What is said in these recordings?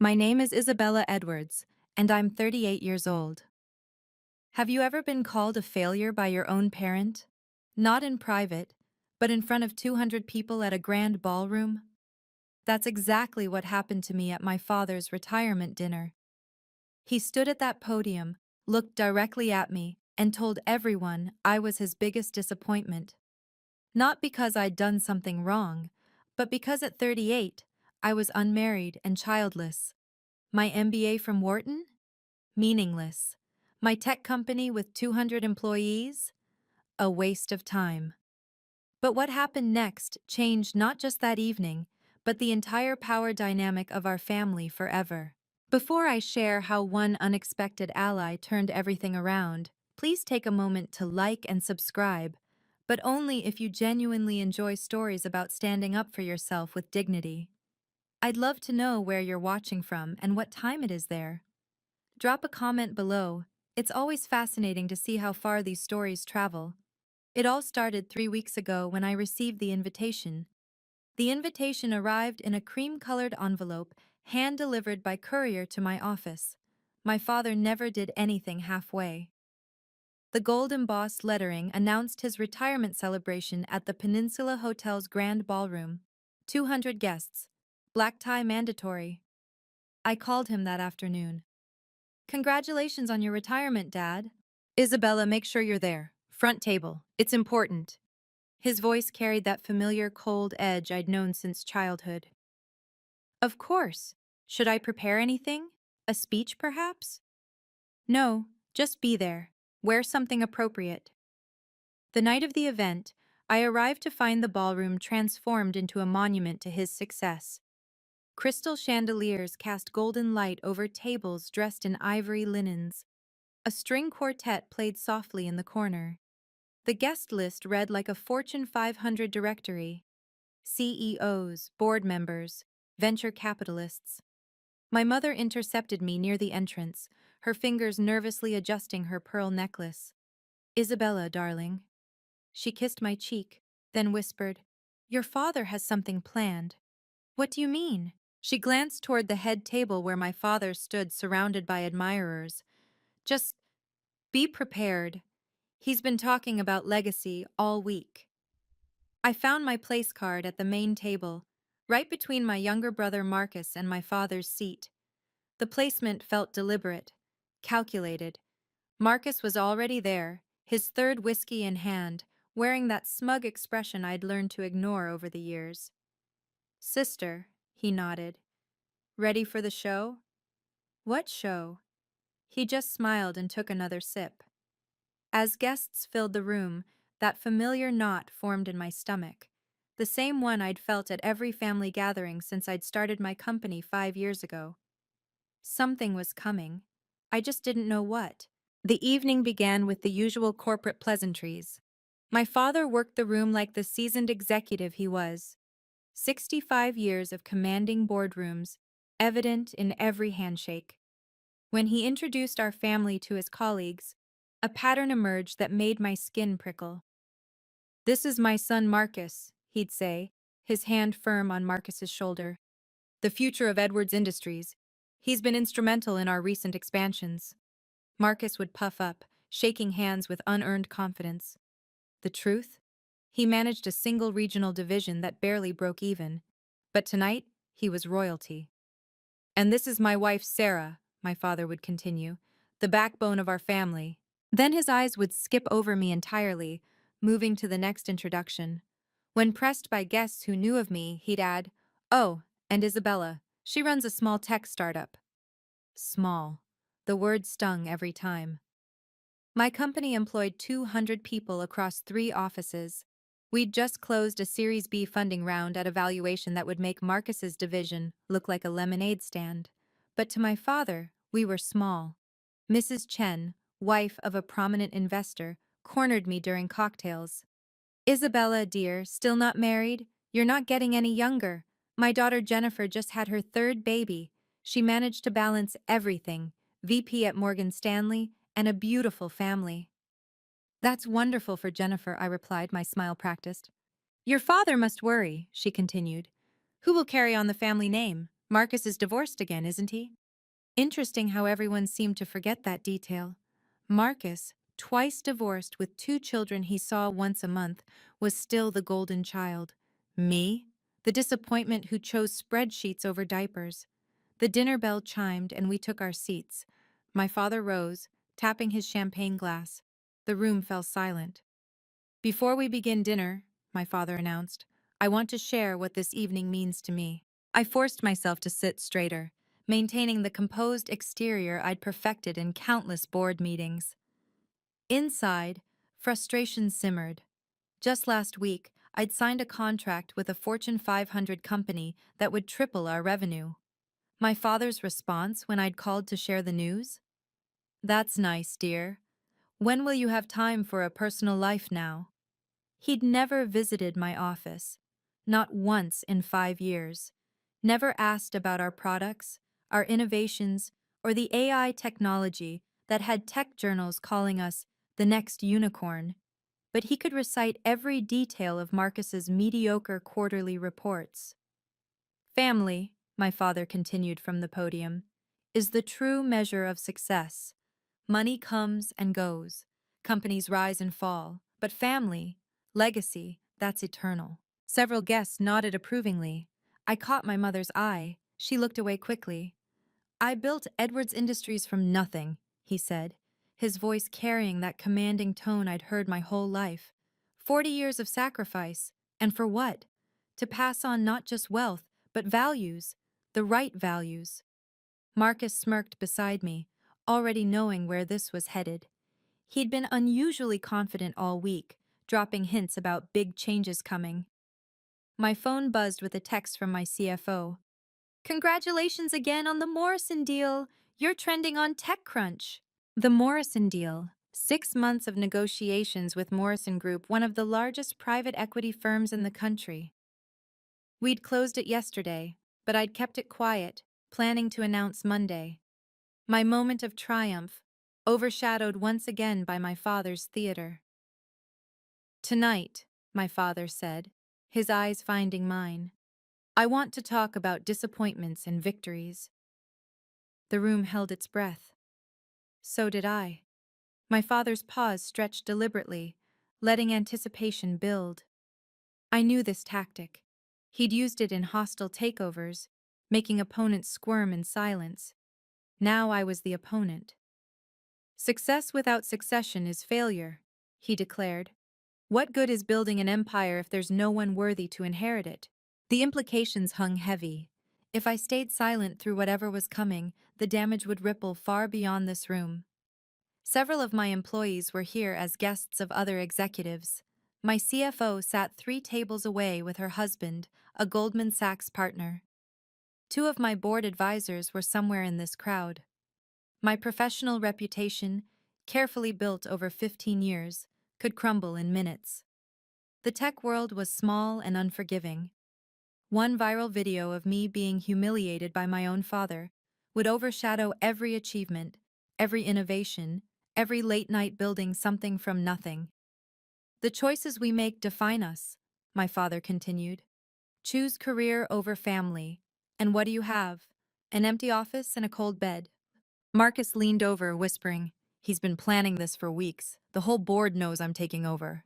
My name is Isabella Edwards, and I'm 38 years old. Have you ever been called a failure by your own parent? Not in private, but in front of 200 people at a grand ballroom? That's exactly what happened to me at my father's retirement dinner. He stood at that podium, looked directly at me, and told everyone I was his biggest disappointment. Not because I'd done something wrong, but because at 38, I was unmarried and childless. My MBA from Wharton? Meaningless. My tech company with 200 employees? A waste of time. But what happened next changed not just that evening, but the entire power dynamic of our family forever. Before I share how one unexpected ally turned everything around, please take a moment to like and subscribe, but only if you genuinely enjoy stories about standing up for yourself with dignity. I'd love to know where you're watching from and what time it is there. Drop a comment below. It's always fascinating to see how far these stories travel. It all started 3 weeks ago when I received the invitation. The invitation arrived in a cream-colored envelope, hand-delivered by courier to my office. My father never did anything halfway. The gold-embossed lettering announced his retirement celebration at the Peninsula Hotel's grand ballroom. 200 guests. Black tie mandatory. I called him that afternoon. Congratulations on your retirement, Dad. Isabella, make sure you're there. Front table. It's important. His voice carried that familiar cold edge I'd known since childhood. Of course. Should I prepare anything? A speech, perhaps? No, just be there. Wear something appropriate. The night of the event, I arrived to find the ballroom transformed into a monument to his success. Crystal chandeliers cast golden light over tables dressed in ivory linens. A string quartet played softly in the corner. The guest list read like a Fortune 500 directory. CEOs, board members, venture capitalists. My mother intercepted me near the entrance, her fingers nervously adjusting her pearl necklace. Isabella, darling. She kissed my cheek, then whispered, Your father has something planned. What do you mean? She glanced toward the head table where my father stood surrounded by admirers. Just be prepared. He's been talking about legacy all week. I found my place card at the main table, right between my younger brother Marcus and my father's seat. The placement felt deliberate, calculated. Marcus was already there, his third whiskey in hand, wearing that smug expression I'd learned to ignore over the years. Sister, he nodded. Ready for the show? What show? He just smiled and took another sip. As guests filled the room, that familiar knot formed in my stomach, the same one I'd felt at every family gathering since I'd started my company 5 years ago. Something was coming. I just didn't know what. The evening began with the usual corporate pleasantries. My father worked the room like the seasoned executive he was. 65 years of commanding boardrooms, evident in every handshake. When he introduced our family to his colleagues, a pattern emerged that made my skin prickle. This is my son Marcus, he'd say, his hand firm on Marcus's shoulder. The future of Edwards Industries. He's been instrumental in our recent expansions. Marcus would puff up, shaking hands with unearned confidence. The truth? He managed a single regional division that barely broke even. But tonight, he was royalty. And this is my wife Sarah, my father would continue, the backbone of our family. Then his eyes would skip over me entirely, moving to the next introduction. When pressed by guests who knew of me, he'd add, Oh, and Isabella. She runs a small tech startup. Small. The word stung every time. My company employed 200 people across 3 offices. We'd just closed a Series B funding round at a valuation that would make Marcus's division look like a lemonade stand. But to my father, we were small. Mrs. Chen, wife of a prominent investor, cornered me during cocktails. Isabella, dear, still not married? You're not getting any younger. My daughter Jennifer just had her 3rd baby. She managed to balance everything, VP at Morgan Stanley, and a beautiful family. That's wonderful for Jennifer, I replied, my smile practiced. Your father must worry, she continued. Who will carry on the family name? Marcus is divorced again, isn't he? Interesting how everyone seemed to forget that detail. Marcus, twice divorced with two children he saw once a month, was still the golden child. Me? The disappointment who chose spreadsheets over diapers. The dinner bell chimed and we took our seats. My father rose, tapping his champagne glass. The room fell silent. Before we begin dinner, my father announced, I want to share what this evening means to me. I forced myself to sit straighter, maintaining the composed exterior I'd perfected in countless board meetings. Inside, frustration simmered. Just last week, I'd signed a contract with a Fortune 500 company that would triple our revenue. My father's response when I'd called to share the news? That's nice, dear. When will you have time for a personal life now? He'd never visited my office, not once in 5 years, never asked about our products, our innovations, or the AI technology that had tech journals calling us the next unicorn. But he could recite every detail of Marcus's mediocre quarterly reports. Family, my father continued from the podium, is the true measure of success. Money comes and goes, companies rise and fall, but family, legacy, that's eternal. Several guests nodded approvingly. I caught my mother's eye. She looked away quickly. I built Edwards Industries from nothing, he said, his voice carrying that commanding tone I'd heard my whole life. 40 years of sacrifice, and for what? To pass on not just wealth, but values, the right values. Marcus smirked beside me, already knowing where this was headed. He'd been unusually confident all week, dropping hints about big changes coming. My phone buzzed with a text from my CFO. Congratulations again on the Morrison deal. You're trending on TechCrunch. The Morrison deal. 6 months of negotiations with Morrison Group, one of the largest private equity firms in the country. We'd closed it yesterday, but I'd kept it quiet, planning to announce Monday. My moment of triumph, overshadowed once again by my father's theater. Tonight, my father said, his eyes finding mine, I want to talk about disappointments and victories. The room held its breath. So did I. My father's pause stretched deliberately, letting anticipation build. I knew this tactic. He'd used it in hostile takeovers, making opponents squirm in silence. Now I was the opponent. Success without succession is failure, he declared. What good is building an empire if there's no one worthy to inherit it? The implications hung heavy. If I stayed silent through whatever was coming, the damage would ripple far beyond this room. Several of my employees were here as guests of other executives. My CFO sat 3 tables away with her husband, a Goldman Sachs partner. 2 of my board advisors were somewhere in this crowd. My professional reputation, carefully built over 15 years, could crumble in minutes. The tech world was small and unforgiving. One viral video of me being humiliated by my own father would overshadow every achievement, every innovation, every late-night building something from nothing. The choices we make define us, my father continued. Choose career over family. And what do you have? An empty office and a cold bed. Marcus leaned over, whispering, He's been planning this for weeks. The whole board knows I'm taking over.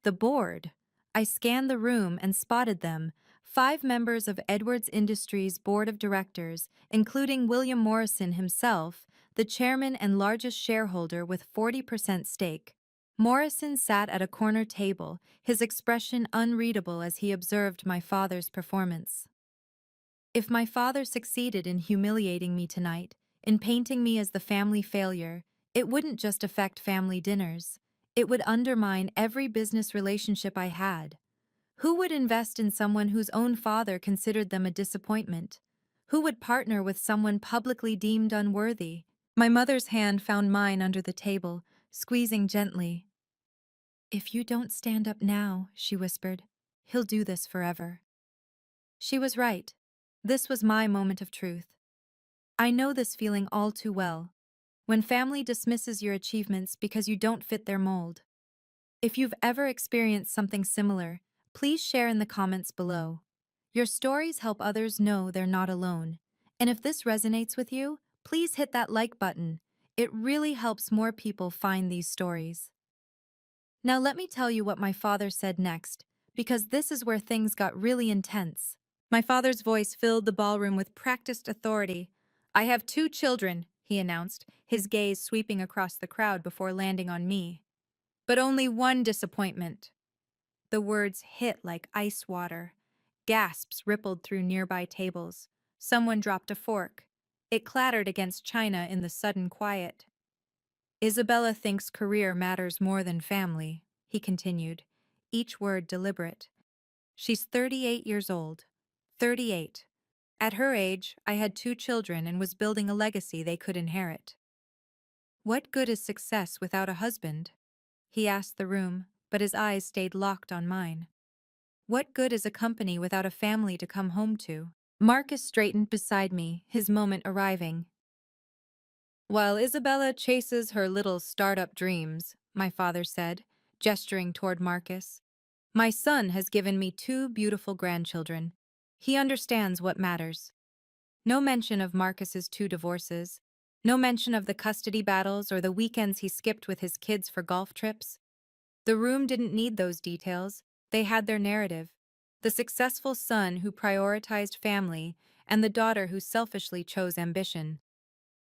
The board? I scanned the room and spotted them, 5 members of Edwards Industries' board of directors, including William Morrison himself, the chairman and largest shareholder with 40% stake. Morrison sat at a corner table, his expression unreadable as he observed my father's performance. If my father succeeded in humiliating me tonight, in painting me as the family failure, it wouldn't just affect family dinners. It would undermine every business relationship I had. Who would invest in someone whose own father considered them a disappointment? Who would partner with someone publicly deemed unworthy? My mother's hand found mine under the table, squeezing gently. If you don't stand up now, she whispered, he'll do this forever. She was right. This was my moment of truth. I know this feeling all too well. When family dismisses your achievements because you don't fit their mold. If you've ever experienced something similar, please share in the comments below. Your stories help others know they're not alone. And if this resonates with you, please hit that like button. It really helps more people find these stories. Now let me tell you what my father said next, because this is where things got really intense. My father's voice filled the ballroom with practiced authority. "I have two children," he announced, his gaze sweeping across the crowd before landing on me. "But only one disappointment." The words hit like ice water. Gasps rippled through nearby tables. Someone dropped a fork. It clattered against china in the sudden quiet. "Isabella thinks career matters more than family," he continued, each word deliberate. "She's 38 years old. 38. At her age, I had two children and was building a legacy they could inherit. What good is success without a husband?" He asked the room, but his eyes stayed locked on mine. What good is a company without a family to come home to? Marcus straightened beside me, his moment arriving. "While Isabella chases her little startup dreams," my father said, gesturing toward Marcus, "my son has given me two beautiful grandchildren. He understands what matters." No mention of Marcus's two divorces. No mention of the custody battles or the weekends he skipped with his kids for golf trips. The room didn't need those details. They had their narrative. The successful son who prioritized family and the daughter who selfishly chose ambition.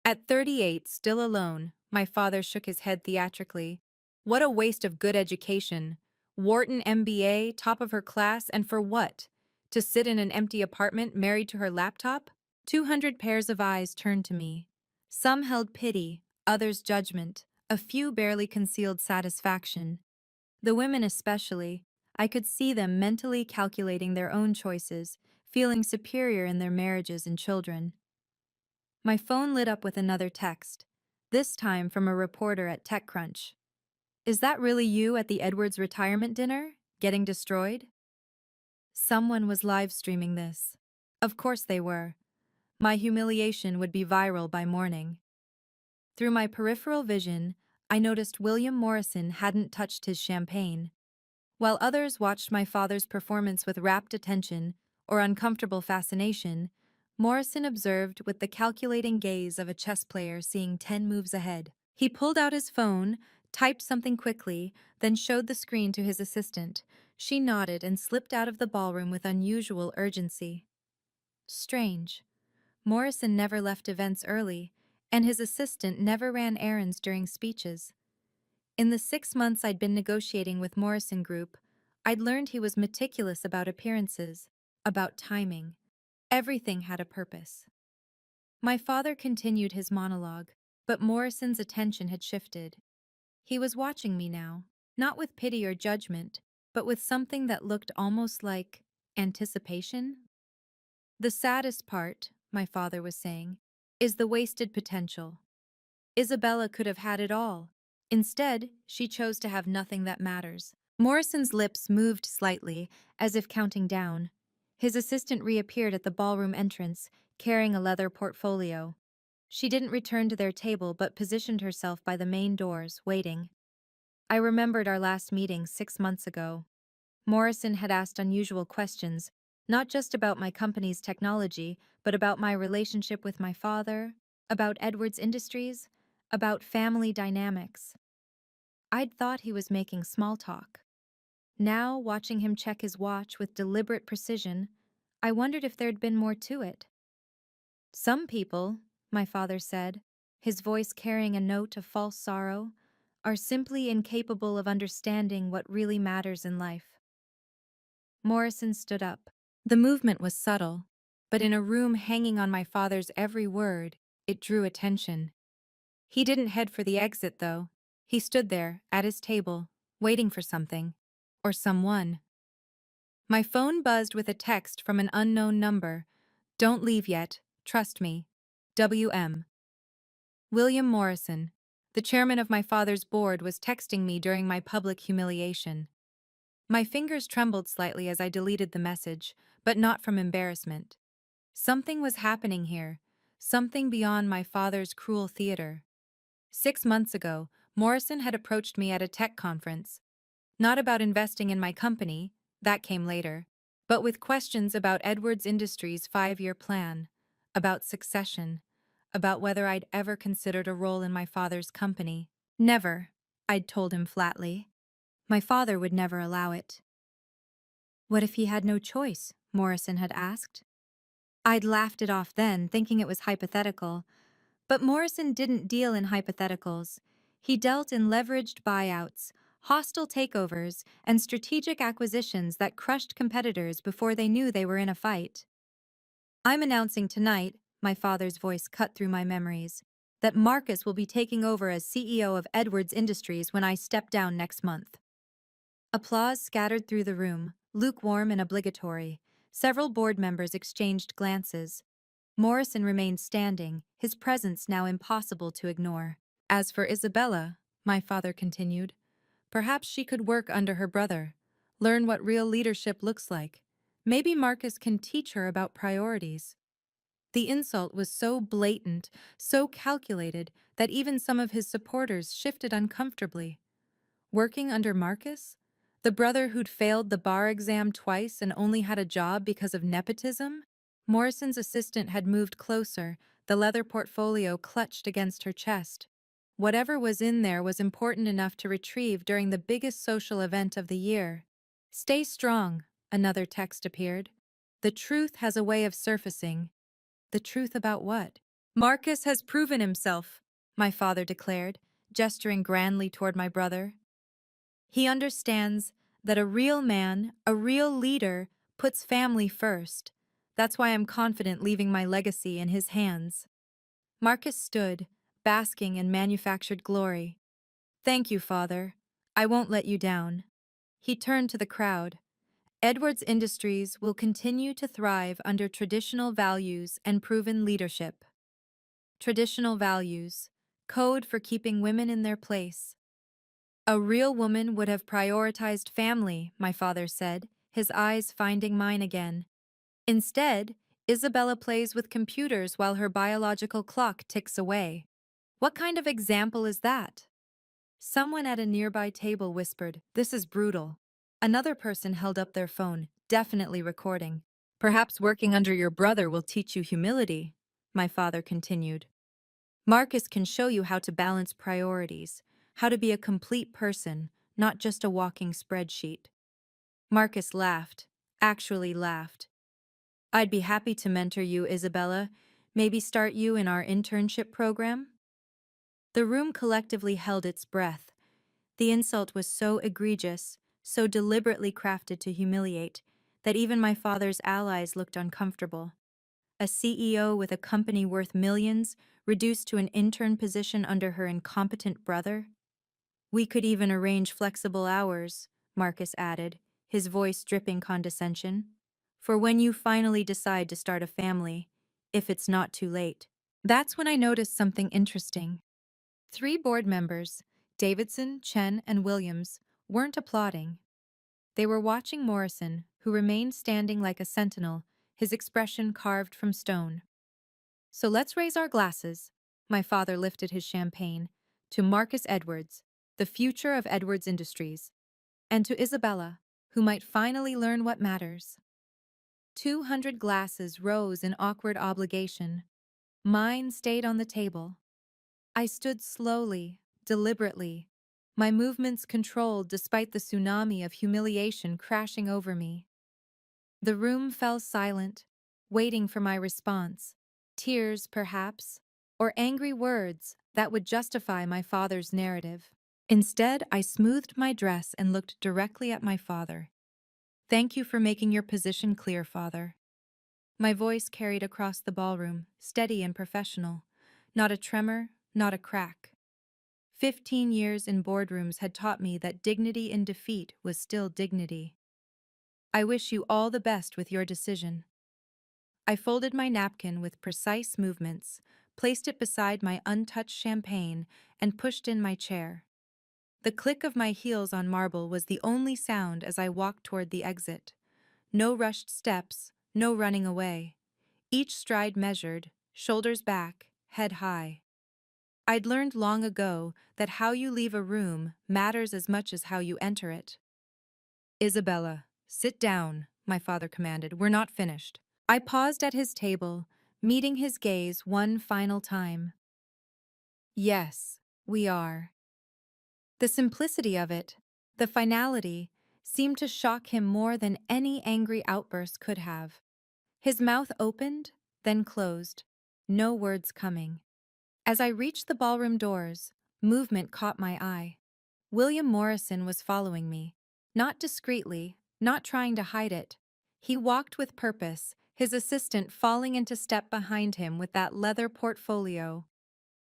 At 38, still alone, my father shook his head theatrically. What a waste of good education. Wharton MBA, top of her class, and for what? To sit in an empty apartment married to her laptop? 200 pairs of eyes turned to me. Some held pity, others judgment, a few barely concealed satisfaction. The women especially, I could see them mentally calculating their own choices, feeling superior in their marriages and children. My phone lit up with another text, this time from a reporter at TechCrunch. "Is that really you at the Edwards retirement dinner, getting destroyed?" Someone was live streaming this. Of course they were. My humiliation would be viral by morning. Through my peripheral vision, I noticed William Morrison hadn't touched his champagne. While others watched my father's performance with rapt attention or uncomfortable fascination, Morrison observed with the calculating gaze of a chess player seeing 10 moves ahead. He pulled out his phone, typed something quickly, then showed the screen to his assistant. She nodded and slipped out of the ballroom with unusual urgency. Strange. Morrison never left events early, and his assistant never ran errands during speeches. In the 6 months I'd been negotiating with Morrison Group, I'd learned he was meticulous about appearances, about timing. Everything had a purpose. My father continued his monologue, but Morrison's attention had shifted. He was watching me now, not with pity or judgment, but with something that looked almost like anticipation. "The saddest part," my father was saying, "is the wasted potential. Isabella could have had it all. Instead, she chose to have nothing that matters." Morrison's lips moved slightly, as if counting down. His assistant reappeared at the ballroom entrance, carrying a leather portfolio. She didn't return to their table but positioned herself by the main doors, waiting. I remembered our last meeting 6 months ago. Morrison had asked unusual questions, not just about my company's technology, but about my relationship with my father, about Edwards Industries, about family dynamics. I'd thought he was making small talk. Now, watching him check his watch with deliberate precision, I wondered if there'd been more to it. "Some people," my father said, his voice carrying a note of false sorrow, "are simply incapable of understanding what really matters in life." Morrison stood up. The movement was subtle, but in a room hanging on my father's every word, it drew attention. He didn't head for the exit, though. He stood there, at his table, waiting for something. Or someone. My phone buzzed with a text from an unknown number. "Don't leave yet. Trust me. WM." William Morrison, the chairman of my father's board, was texting me during my public humiliation. My fingers trembled slightly as I deleted the message, but not from embarrassment. Something was happening here, something beyond my father's cruel theater. 6 months ago, Morrison had approached me at a tech conference. Not about investing in my company, that came later, but with questions about Edwards Industries' 5-year plan, about succession, about whether I'd ever considered a role in my father's company. Never, I'd told him flatly. My father would never allow it. What if he had no choice? Morrison had asked. I'd laughed it off then, thinking it was hypothetical. But Morrison didn't deal in hypotheticals. He dealt in leveraged buyouts, hostile takeovers, and strategic acquisitions that crushed competitors before they knew they were in a fight. I'm announcing tonight, my father's voice cut through my memories, that Marcus will be taking over as CEO of Edwards Industries when I step down next month. Applause scattered through the room, lukewarm and obligatory. Several board members exchanged glances. Morrison remained standing, his presence now impossible to ignore. As for Isabella, my father continued, perhaps she could work under her brother, learn what real leadership looks like. Maybe Marcus can teach her about priorities. The insult was so blatant, so calculated, that even some of his supporters shifted uncomfortably. Working under Marcus? The brother who'd failed the bar exam twice and only had a job because of nepotism? Morrison's assistant had moved closer, the leather portfolio clutched against her chest. Whatever was in there was important enough to retrieve during the biggest social event of the year. Stay strong, another text appeared. The truth has a way of surfacing. The truth about what? Marcus has proven himself, my father declared, gesturing grandly toward my brother. He understands that a real man, a real leader, puts family first. That's why I'm confident leaving my legacy in his hands. Marcus stood, basking in manufactured glory. Thank you, Father. I won't let you down. He turned to the crowd. Edwards Industries will continue to thrive under traditional values and proven leadership. Traditional values, code for keeping women in their place. A real woman would have prioritized family, my father said, his eyes finding mine again. Instead, Isabella plays with computers while her biological clock ticks away. What kind of example is that? Someone at a nearby table whispered, "This is brutal." Another person held up their phone, definitely recording. Perhaps working under your brother will teach you humility, my father continued. Marcus can show you how to balance priorities, how to be a complete person, not just a walking spreadsheet. Marcus laughed, actually laughed. I'd be happy to mentor you, Isabella. Maybe start you in our internship program? The room collectively held its breath. The insult was so egregious, so deliberately crafted to humiliate, that even my father's allies looked uncomfortable. A CEO with a company worth millions, reduced to an intern position under her incompetent brother? We could even arrange flexible hours, Marcus added, his voice dripping condescension, for when you finally decide to start a family, if it's not too late. That's when I noticed something interesting. 3 board members, Davidson, Chen, and Williams, weren't applauding. They were watching Morrison, who remained standing like a sentinel, his expression carved from stone. So let's raise our glasses. My father lifted his champagne. To Marcus Edwards, the future of Edwards Industries, and to Isabella, who might finally learn what matters. 200 glasses rose in awkward obligation. Mine stayed on the table. I stood slowly, deliberately, my movements controlled despite the tsunami of humiliation crashing over me. The room fell silent, waiting for my response. Tears, perhaps, or angry words that would justify my father's narrative. Instead, I smoothed my dress and looked directly at my father. Thank you for making your position clear, Father. My voice carried across the ballroom, steady and professional. Not a tremor, not a crack. 15 years in boardrooms had taught me that dignity in defeat was still dignity. I wish you all the best with your decision. I folded my napkin with precise movements, placed it beside my untouched champagne, and pushed in my chair. The click of my heels on marble was the only sound as I walked toward the exit. No rushed steps, no running away. Each stride measured, shoulders back, head high. I'd learned long ago that how you leave a room matters as much as how you enter it. Isabella, sit down, my father commanded. We're not finished. I paused at his table, meeting his gaze one final time. Yes, we are. The simplicity of it, the finality, seemed to shock him more than any angry outburst could have. His mouth opened, then closed, no words coming. As I reached the ballroom doors, movement caught my eye. William Morrison was following me. Not discreetly, not trying to hide it. He walked with purpose, his assistant falling into step behind him with that leather portfolio.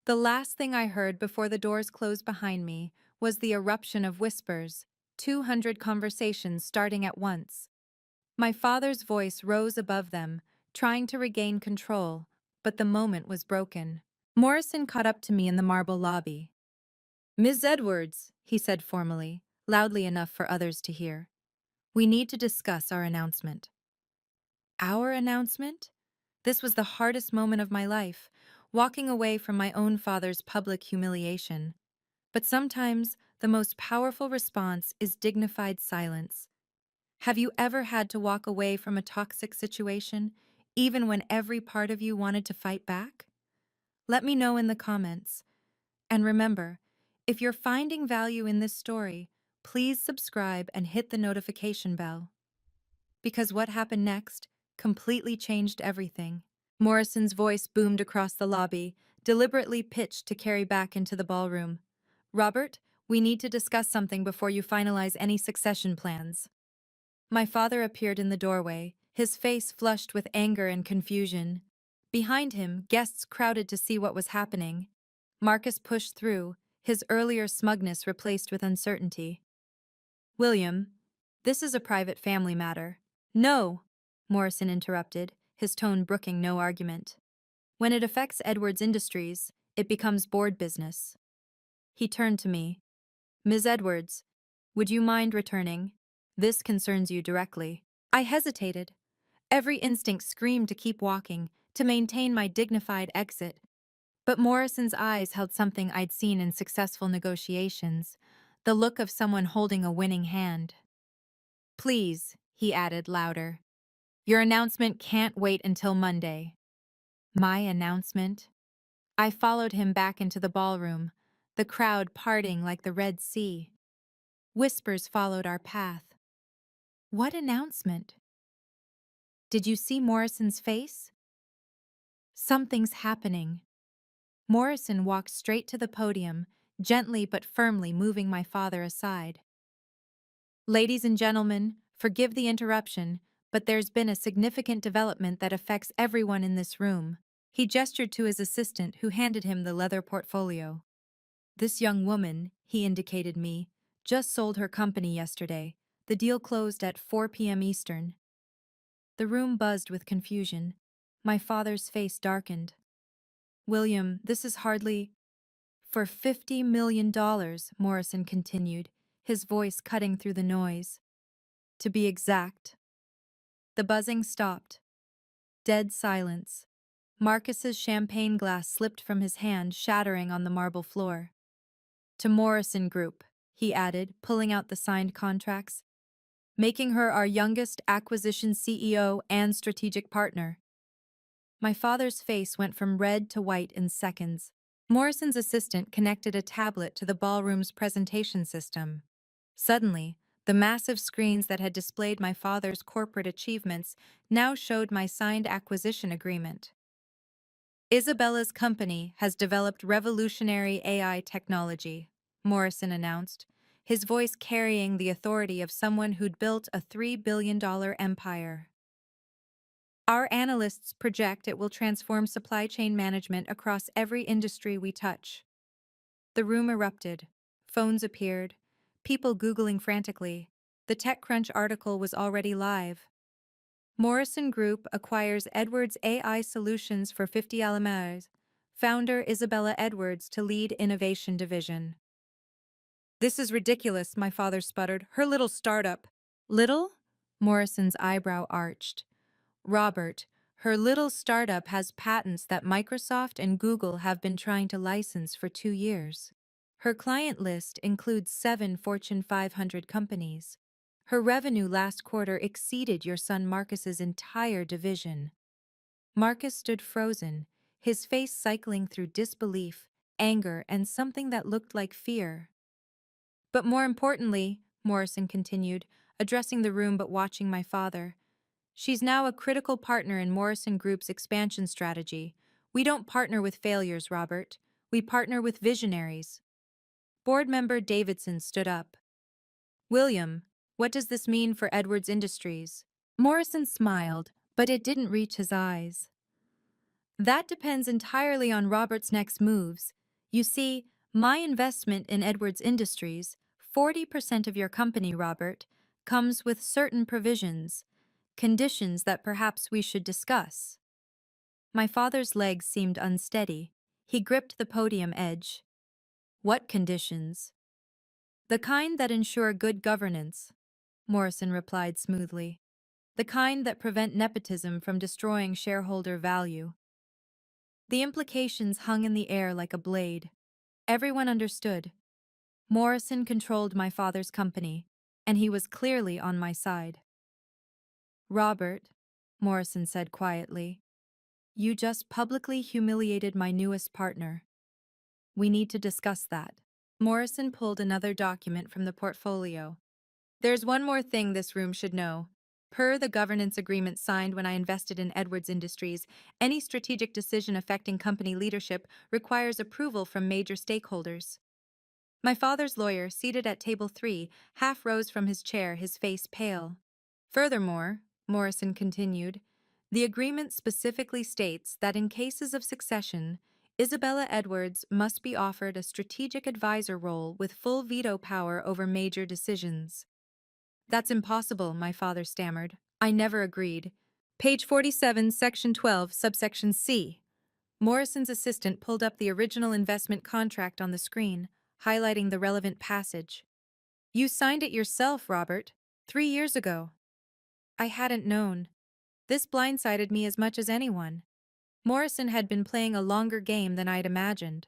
The last thing I heard before the doors closed behind me was the eruption of whispers, 200 conversations starting at once. My father's voice rose above them, trying to regain control, but the moment was broken. Morrison caught up to me in the marble lobby. "Ms. Edwards," he said formally, loudly enough for others to hear. "We need to discuss our announcement." Our announcement? This was the hardest moment of my life, walking away from my own father's public humiliation. But sometimes the most powerful response is dignified silence. Have you ever had to walk away from a toxic situation, even when every part of you wanted to fight back? Let me know in the comments. And remember, if you're finding value in this story, please subscribe and hit the notification bell. Because what happened next completely changed everything. Morrison's voice boomed across the lobby, deliberately pitched to carry back into the ballroom. "Robert, we need to discuss something before you finalize any succession plans." My father appeared in the doorway, his face flushed with anger and confusion. Behind him, guests crowded to see what was happening. Marcus pushed through, his earlier smugness replaced with uncertainty. "William, this is a private family matter." "No," Morrison interrupted, his tone brooking no argument. "When it affects Edwards Industries, it becomes board business." He turned to me. "Ms. Edwards, would you mind returning? This concerns you directly." I hesitated. Every instinct screamed to keep walking, to maintain my dignified exit. But Morrison's eyes held something I'd seen in successful negotiations, the look of someone holding a winning hand. "Please," he added louder. "Your announcement can't wait until Monday." My announcement? I followed him back into the ballroom, the crowd parting like the Red Sea. Whispers followed our path. What announcement? Did you see Morrison's face? Something's happening. Morrison walked straight to the podium, gently but firmly moving my father aside. "Ladies and gentlemen, forgive the interruption, but there's been a significant development that affects everyone in this room." He gestured to his assistant, who handed him the leather portfolio. "This young woman," he indicated me, "just sold her company yesterday. The deal closed at 4 p.m. Eastern." The room buzzed with confusion. My father's face darkened. "William, this is hardly—" "For $50 million, Morrison continued, his voice cutting through the noise. "To be exact." The buzzing stopped. Dead silence. Marcus's champagne glass slipped from his hand, shattering on the marble floor. "To Morrison Group," he added, pulling out the signed contracts, "making her our youngest acquisition CEO and strategic partner." My father's face went from red to white in seconds. Morrison's assistant connected a tablet to the ballroom's presentation system. Suddenly, the massive screens that had displayed my father's corporate achievements now showed my signed acquisition agreement. "Isabella's company has developed revolutionary AI technology," Morrison announced, his voice carrying the authority of someone who'd built a $3 billion empire. "Our analysts project it will transform supply chain management across every industry we touch." The room erupted. Phones appeared. People Googling frantically. The TechCrunch article was already live. Morrison Group acquires Edwards AI Solutions for 50 Alamares. Founder Isabella Edwards to lead innovation division. "This is ridiculous," my father sputtered. "Her little startup." "Little?" Morrison's eyebrow arched. "Robert, her little startup has patents that Microsoft and Google have been trying to license for 2 years. Her client list includes 7 Fortune 500 companies. Her revenue last quarter exceeded your son Marcus's entire division. Marcus stood frozen, his face cycling through disbelief, anger, and something that looked like fear. But more importantly, Morrison continued, addressing the room but watching my father, she's now a critical partner in Morrison Group's expansion strategy. We don't partner with failures, Robert. We partner with visionaries. Board member Davidson stood up. William, what does this mean for Edwards Industries? Morrison smiled, but it didn't reach his eyes. That depends entirely on Robert's next moves. You see, my investment in Edwards Industries, 40% of your company, Robert, comes with certain provisions, conditions that perhaps we should discuss. My father's legs seemed unsteady. He gripped the podium edge. What conditions? The kind that ensure good governance, Morrison replied smoothly. The kind that prevent nepotism from destroying shareholder value. The implications hung in the air like a blade. Everyone understood. Morrison controlled my father's company, and he was clearly on my side. Robert, Morrison said quietly, you just publicly humiliated my newest partner. We need to discuss that. Morrison pulled another document from the portfolio. There's one more thing this room should know. Per the governance agreement signed when I invested in Edwards Industries, any strategic decision affecting company leadership requires approval from major stakeholders. My father's lawyer, seated at table 3, half rose from his chair, his face pale. Furthermore, Morrison continued, the agreement specifically states that in cases of succession, Isabella Edwards must be offered a strategic advisor role with full veto power over major decisions. That's impossible, my father stammered. I never agreed. Page 47, section 12, subsection C. Morrison's assistant pulled up the original investment contract on the screen, highlighting the relevant passage. You signed it yourself, Robert, 3 years ago. I hadn't known. This blindsided me as much as anyone. Morrison had been playing a longer game than I'd imagined.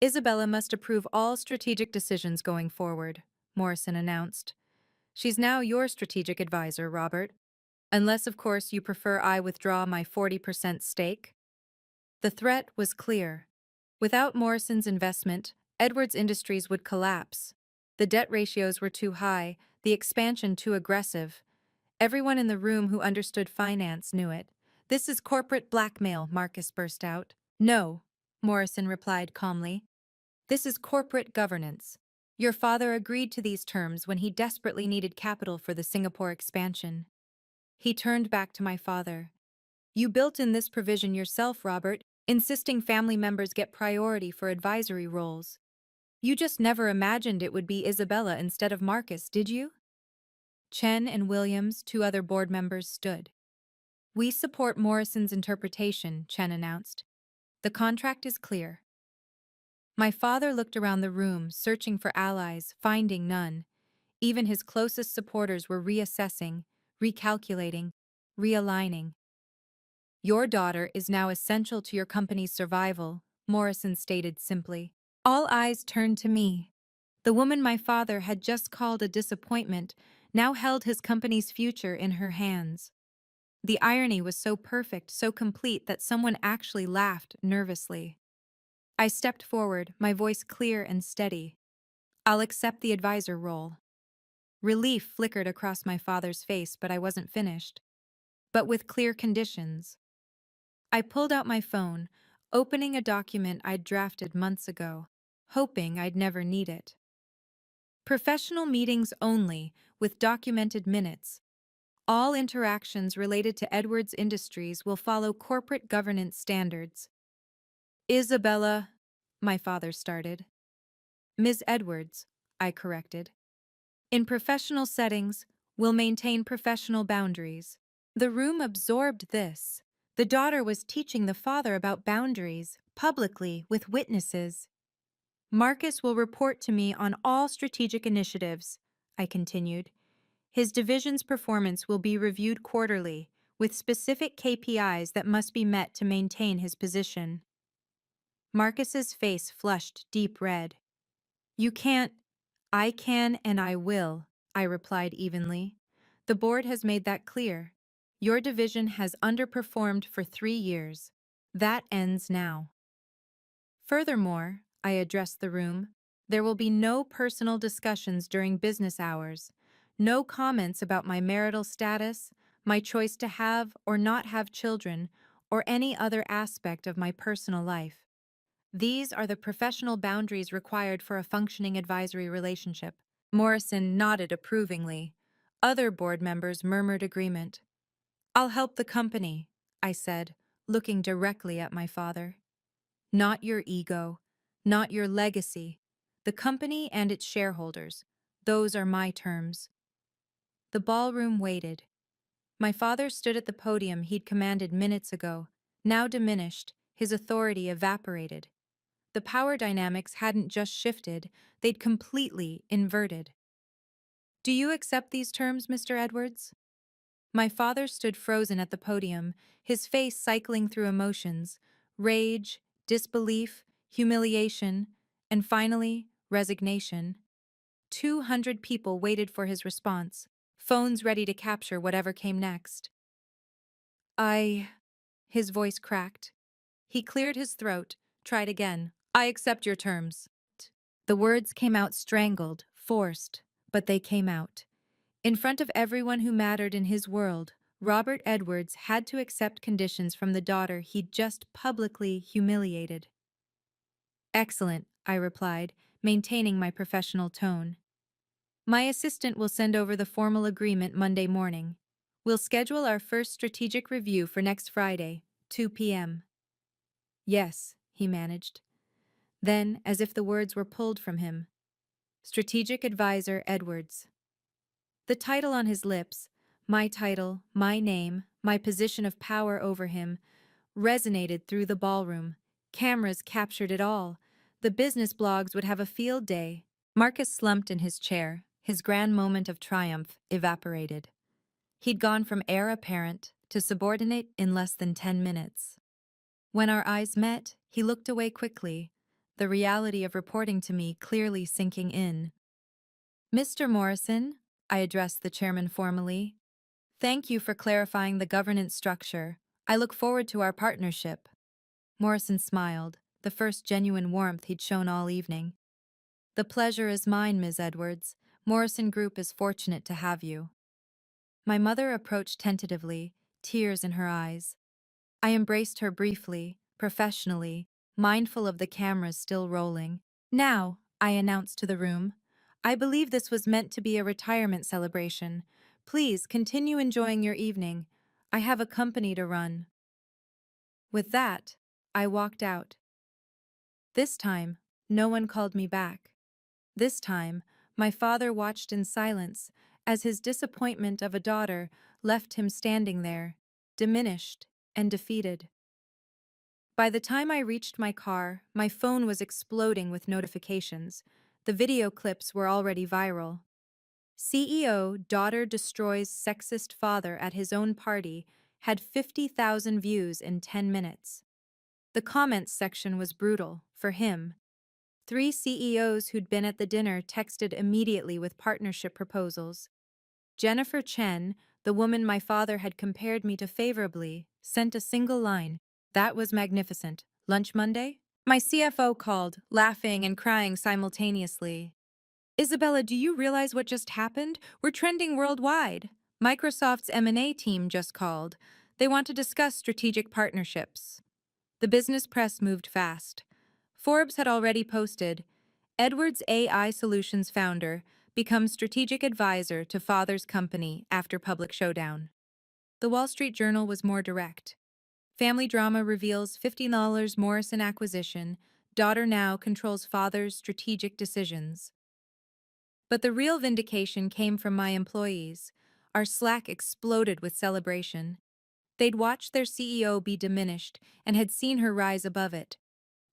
Isabella must approve all strategic decisions going forward, Morrison announced. She's now your strategic advisor, Robert. Unless, of course, you prefer I withdraw my 40% stake. The threat was clear. Without Morrison's investment, Edwards Industries would collapse. The debt ratios were too high, the expansion too aggressive. Everyone in the room who understood finance knew it. This is corporate blackmail, Marcus burst out. No, Morrison replied calmly. This is corporate governance. Your father agreed to these terms when he desperately needed capital for the Singapore expansion. He turned back to my father. You built in this provision yourself, Robert, insisting family members get priority for advisory roles. You just never imagined it would be Isabella instead of Marcus, did you? Chen and Williams, 2 other board members, stood. We support Morrison's interpretation, Chen announced. The contract is clear. My father looked around the room, searching for allies, finding none. Even his closest supporters were reassessing, recalculating, realigning. Your daughter is now essential to your company's survival, Morrison stated simply. All eyes turned to me. The woman my father had just called a disappointment now held his company's future in her hands. The irony was so perfect, so complete that someone actually laughed nervously. I stepped forward, my voice clear and steady. I'll accept the advisor role. Relief flickered across my father's face, but I wasn't finished. But with clear conditions. I pulled out my phone, opening a document I'd drafted months ago, hoping I'd never need it. Professional meetings only, with documented minutes. All interactions related to Edwards Industries will follow corporate governance standards. Isabella, my father started. Ms. Edwards, I corrected. In professional settings, we'll maintain professional boundaries. The room absorbed this. The daughter was teaching the father about boundaries, publicly, with witnesses. Marcus will report to me on all strategic initiatives, I continued. His division's performance will be reviewed quarterly, with specific KPIs that must be met to maintain his position. Marcus's face flushed deep red. You can't. I can and I will, I replied evenly. The board has made that clear. Your division has underperformed for 3 years. That ends now. Furthermore, I addressed the room, there will be no personal discussions during business hours, no comments about my marital status, my choice to have or not have children, or any other aspect of my personal life. These are the professional boundaries required for a functioning advisory relationship. Morrison nodded approvingly. Other board members murmured agreement. I'll help the company, I said, looking directly at my father. Not your ego, not your legacy. The company and its shareholders. Those are my terms. The ballroom waited. My father stood at the podium he'd commanded minutes ago, now diminished, his authority evaporated. The power dynamics hadn't just shifted, they'd completely inverted. Do you accept these terms, Mr. Edwards? My father stood frozen at the podium, his face cycling through emotions, rage, disbelief, humiliation, and finally, resignation. 200 people waited for his response, phones ready to capture whatever came next. I... His voice cracked. He cleared his throat, tried again. I accept your terms. The words came out strangled, forced, but they came out. In front of everyone who mattered in his world, Robert Edwards had to accept conditions from the daughter he'd just publicly humiliated. Excellent, I replied, maintaining my professional tone. My assistant will send over the formal agreement Monday morning. We'll schedule our first strategic review for next Friday, 2 p.m. Yes, he managed. Then, as if the words were pulled from him, Strategic Advisor Edwards. The title on his lips, my title, my name, my position of power over him, resonated through the ballroom. Cameras captured it all. The business blogs would have a field day. Marcus slumped in his chair, his grand moment of triumph evaporated. He'd gone from heir apparent to subordinate in less than 10 minutes. When our eyes met, he looked away quickly, the reality of reporting to me clearly sinking in. Mr. Morrison, I addressed the chairman formally, thank you for clarifying the governance structure. I look forward to our partnership. Morrison smiled, the first genuine warmth he'd shown all evening. The pleasure is mine, Ms. Edwards. Morrison Group is fortunate to have you. My mother approached tentatively, tears in her eyes. I embraced her briefly, professionally, mindful of the cameras still rolling. Now, I announced to the room, I believe this was meant to be a retirement celebration. Please continue enjoying your evening. I have a company to run. With that, I walked out. This time, no one called me back. This time, my father watched in silence as his disappointment of a daughter left him standing there, diminished and defeated. By the time I reached my car, my phone was exploding with notifications. The video clips were already viral. CEO daughter destroys sexist father at his own party had 50,000 views in 10 minutes. The comments section was brutal, for him. 3 CEOs who'd been at the dinner texted immediately with partnership proposals. Jennifer Chen, the woman my father had compared me to favorably, sent a single line. That was magnificent. Lunch Monday? My CFO called, laughing and crying simultaneously. Isabella, do you realize what just happened? We're trending worldwide. Microsoft's M&A team just called. They want to discuss strategic partnerships. The business press moved fast. Forbes had already posted, Edwards AI Solutions founder becomes strategic advisor to father's company after public showdown. The Wall Street Journal was more direct. Family Drama reveals $50 Morrison acquisition. Daughter now controls father's strategic decisions. But the real vindication came from my employees. Our Slack exploded with celebration. They'd watched their CEO be diminished and had seen her rise above it.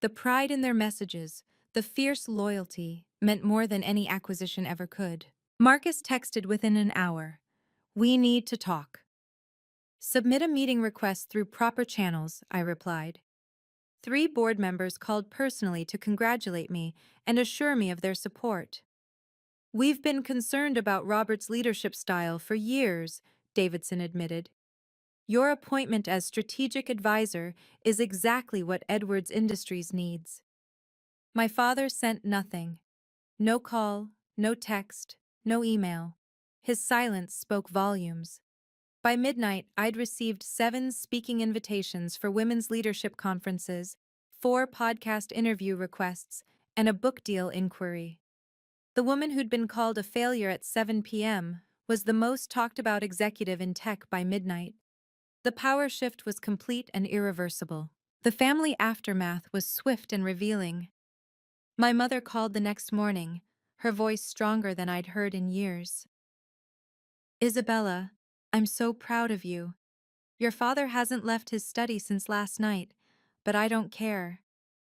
The pride in their messages, the fierce loyalty, meant more than any acquisition ever could. Marcus texted within an hour. We need to talk. Submit a meeting request through proper channels, I replied. 3 board members called personally to congratulate me and assure me of their support. We've been concerned about Robert's leadership style for years, Davidson admitted. Your appointment as strategic advisor is exactly what Edwards Industries needs. My father sent nothing. No call, no text, no email. His silence spoke volumes. By midnight, I'd received 7 speaking invitations for women's leadership conferences, 4 podcast interview requests, and a book deal inquiry. The woman who'd been called a failure at 7 p.m. was the most talked about executive in tech by midnight. The power shift was complete and irreversible. The family aftermath was swift and revealing. My mother called the next morning, her voice stronger than I'd heard in years. Isabella, I'm so proud of you. Your father hasn't left his study since last night, but I don't care.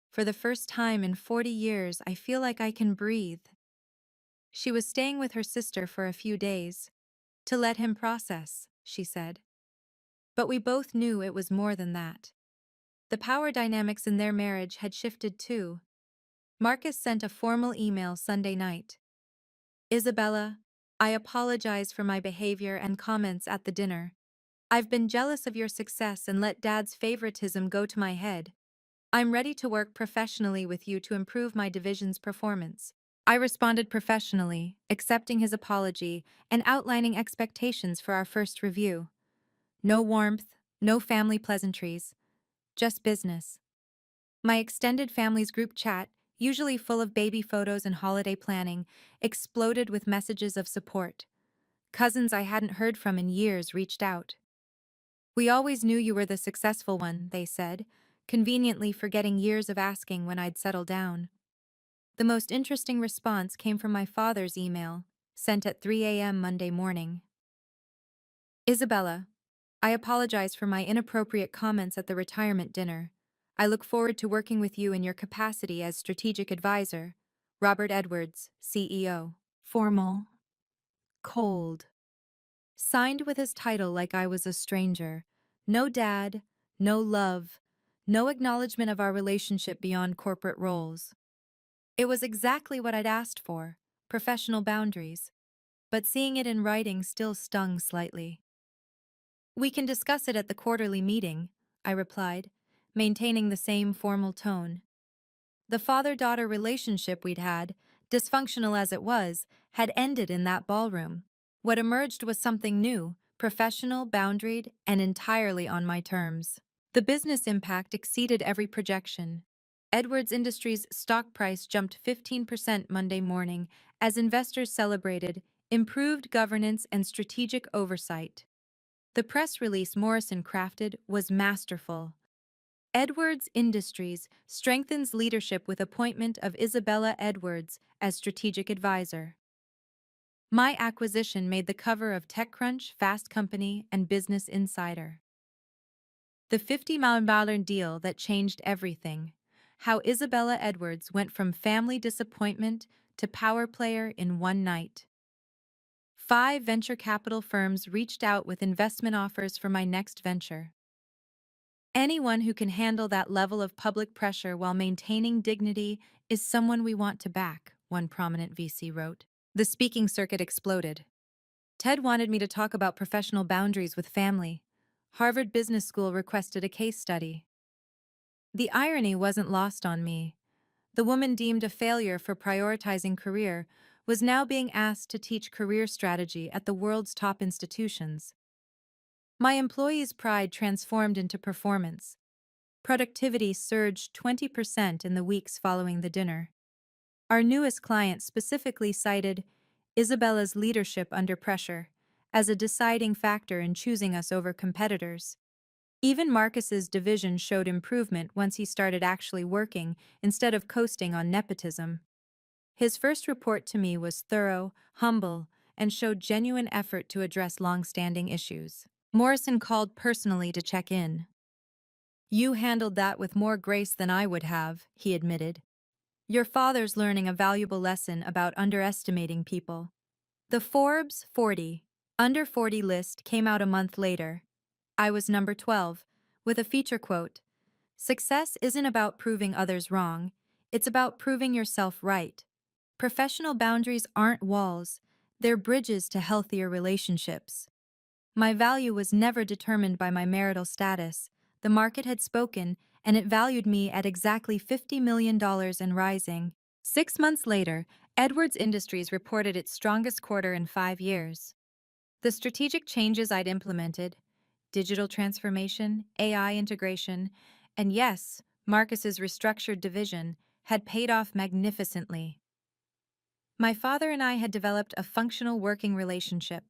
For the first time in 40 years, I feel like I can breathe. She was staying with her sister for a few days. To let him process, she said. But we both knew it was more than that. The power dynamics in their marriage had shifted too. Marcus sent a formal email Sunday night. Isabella, I apologize for my behavior and comments at the dinner. I've been jealous of your success and let Dad's favoritism go to my head. I'm ready to work professionally with you to improve my division's performance. I responded professionally, accepting his apology and outlining expectations for our first review. No warmth, no family pleasantries, just business. My extended family's group chat, usually full of baby photos and holiday planning, exploded with messages of support. Cousins I hadn't heard from in years reached out. We always knew you were the successful one, they said, conveniently forgetting years of asking when I'd settle down. The most interesting response came from my father's email, sent at 3 a.m. Monday morning. Isabella, I apologize for my inappropriate comments at the retirement dinner. I look forward to working with you in your capacity as strategic advisor. Robert Edwards, CEO. Formal. Cold. Signed with his title like I was a stranger. No dad, no love, no acknowledgement of our relationship beyond corporate roles. It was exactly what I'd asked for, professional boundaries. But seeing it in writing still stung slightly. We can discuss it at the quarterly meeting, I replied, maintaining the same formal tone. The father-daughter relationship we'd had, dysfunctional as it was, had ended in that ballroom. What emerged was something new, professional, boundaried, and entirely on my terms. The business impact exceeded every projection. Edwards Industries' stock price jumped 15% Monday morning as investors celebrated improved governance and strategic oversight. The press release Morrison crafted was masterful. Edwards Industries strengthens leadership with appointment of Isabella Edwards as strategic advisor. My acquisition made the cover of TechCrunch, Fast Company, and Business Insider. The $50 million deal that changed everything. How Isabella Edwards went from family disappointment to power player in one night. 5 venture capital firms reached out with investment offers for my next venture. Anyone who can handle that level of public pressure while maintaining dignity is someone we want to back, one prominent VC wrote. The speaking circuit exploded. Ted wanted me to talk about professional boundaries with family. Harvard Business School requested a case study. The irony wasn't lost on me. The woman deemed a failure for prioritizing career was now being asked to teach career strategy at the world's top institutions. My employees' pride transformed into performance. Productivity surged 20% in the weeks following the dinner. Our newest client specifically cited Isabella's leadership under pressure as a deciding factor in choosing us over competitors. Even Marcus's division showed improvement once he started actually working instead of coasting on nepotism. His first report to me was thorough, humble, and showed genuine effort to address long-standing issues. Morrison called personally to check in. You handled that with more grace than I would have, he admitted. Your father's learning a valuable lesson about underestimating people. The Forbes 40 Under 40 list came out a month later. I was number 12, with a feature quote, "Success isn't about proving others wrong, it's about proving yourself right." Professional boundaries aren't walls, they're bridges to healthier relationships. My value was never determined by my marital status. The market had spoken, and it valued me at exactly $50 million and rising. 6 months later, Edwards Industries reported its strongest quarter in 5 years. The strategic changes I'd implemented, digital transformation, AI integration, and yes, Marcus's restructured division, had paid off magnificently. My father and I had developed a functional working relationship.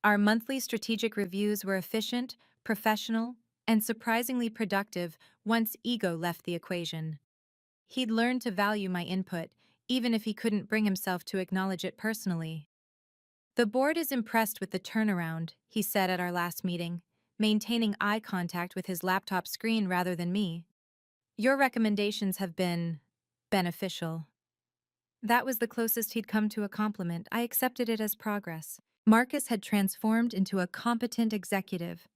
Our monthly strategic reviews were efficient, professional, and surprisingly productive once ego left the equation. He'd learned to value my input, even if he couldn't bring himself to acknowledge it personally. The board is impressed with the turnaround, he said at our last meeting, maintaining eye contact with his laptop screen rather than me. Your recommendations have been beneficial. That was the closest he'd come to a compliment. I accepted it as progress. Marcus had transformed into a competent executive.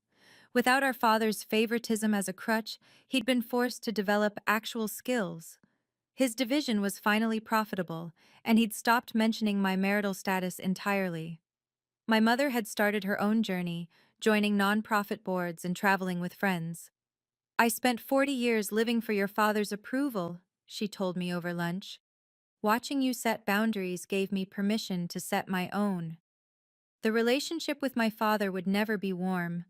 Without our father's favoritism as a crutch, he'd been forced to develop actual skills. His division was finally profitable, and he'd stopped mentioning my marital status entirely. My mother had started her own journey, joining nonprofit boards and traveling with friends. I spent 40 years living for your father's approval, she told me over lunch. Watching you set boundaries gave me permission to set my own. The relationship with my father would never be warm.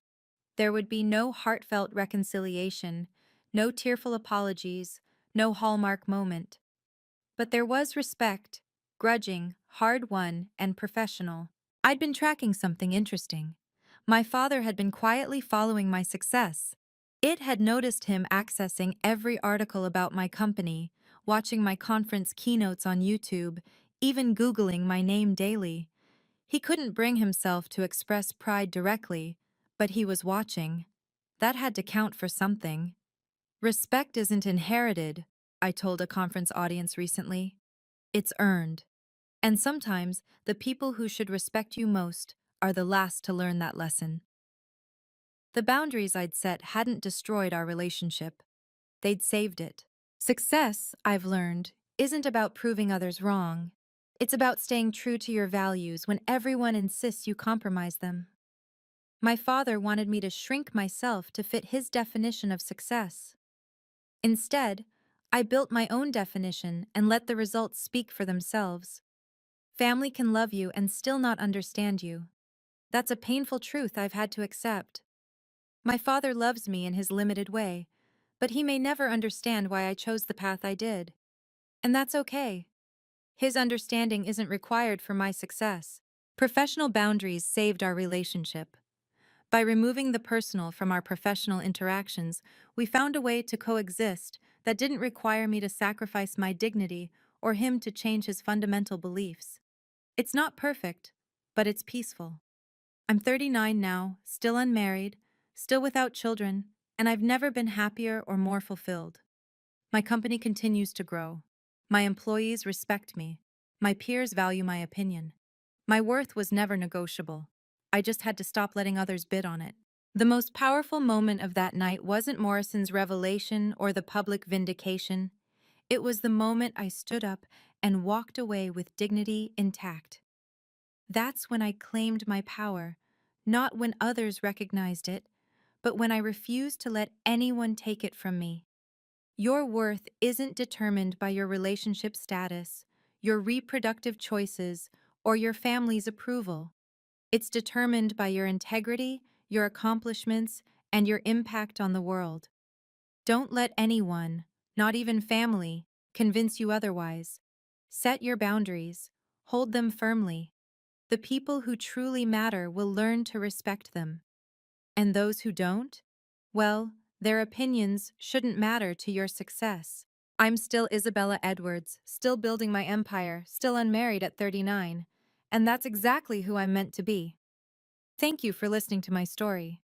There would be no heartfelt reconciliation, no tearful apologies, no hallmark moment. But there was respect, grudging, hard-won, and professional. I'd been tracking something interesting. My father had been quietly following my success. It had noticed him accessing every article about my company, watching my conference keynotes on YouTube, even Googling my name daily. He couldn't bring himself to express pride directly, but he was watching. That had to count for something. Respect isn't inherited, I told a conference audience recently. It's earned. And sometimes, the people who should respect you most are the last to learn that lesson. The boundaries I'd set hadn't destroyed our relationship. They'd saved it. Success, I've learned, isn't about proving others wrong. It's about staying true to your values when everyone insists you compromise them. My father wanted me to shrink myself to fit his definition of success. Instead, I built my own definition and let the results speak for themselves. Family can love you and still not understand you. That's a painful truth I've had to accept. My father loves me in his limited way, but he may never understand why I chose the path I did. And that's okay. His understanding isn't required for my success. Professional boundaries saved our relationship. By removing the personal from our professional interactions, we found a way to coexist that didn't require me to sacrifice my dignity or him to change his fundamental beliefs. It's not perfect, but it's peaceful. I'm 39 now, still unmarried, still without children, and I've never been happier or more fulfilled. My company continues to grow. My employees respect me. My peers value my opinion. My worth was never negotiable. I just had to stop letting others bid on it. The most powerful moment of that night wasn't Morrison's revelation or the public vindication. It was the moment I stood up and walked away with dignity intact. That's when I claimed my power, not when others recognized it, but when I refused to let anyone take it from me. Your worth isn't determined by your relationship status, your reproductive choices, or your family's approval. It's determined by your integrity, your accomplishments, and your impact on the world. Don't let anyone, not even family, convince you otherwise. Set your boundaries, hold them firmly. The people who truly matter will learn to respect them. And those who don't? Well, their opinions shouldn't matter to your success. I'm still Isabella Edwards, still building my empire, still unmarried at 39. And that's exactly who I'm meant to be. Thank you for listening to my story.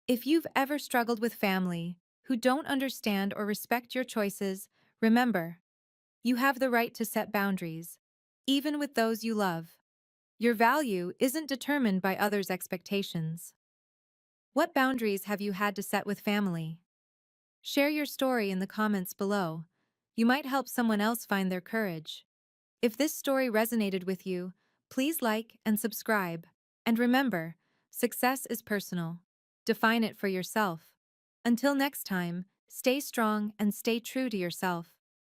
If you've ever struggled with family who don't understand or respect your choices, remember, you have the right to set boundaries, even with those you love. Your value isn't determined by others' expectations. What boundaries have you had to set with family? Share your story in the comments below. You might help someone else find their courage. If this story resonated with you, please like and subscribe. And remember, success is personal. Define it for yourself. Until next time, stay strong and stay true to yourself.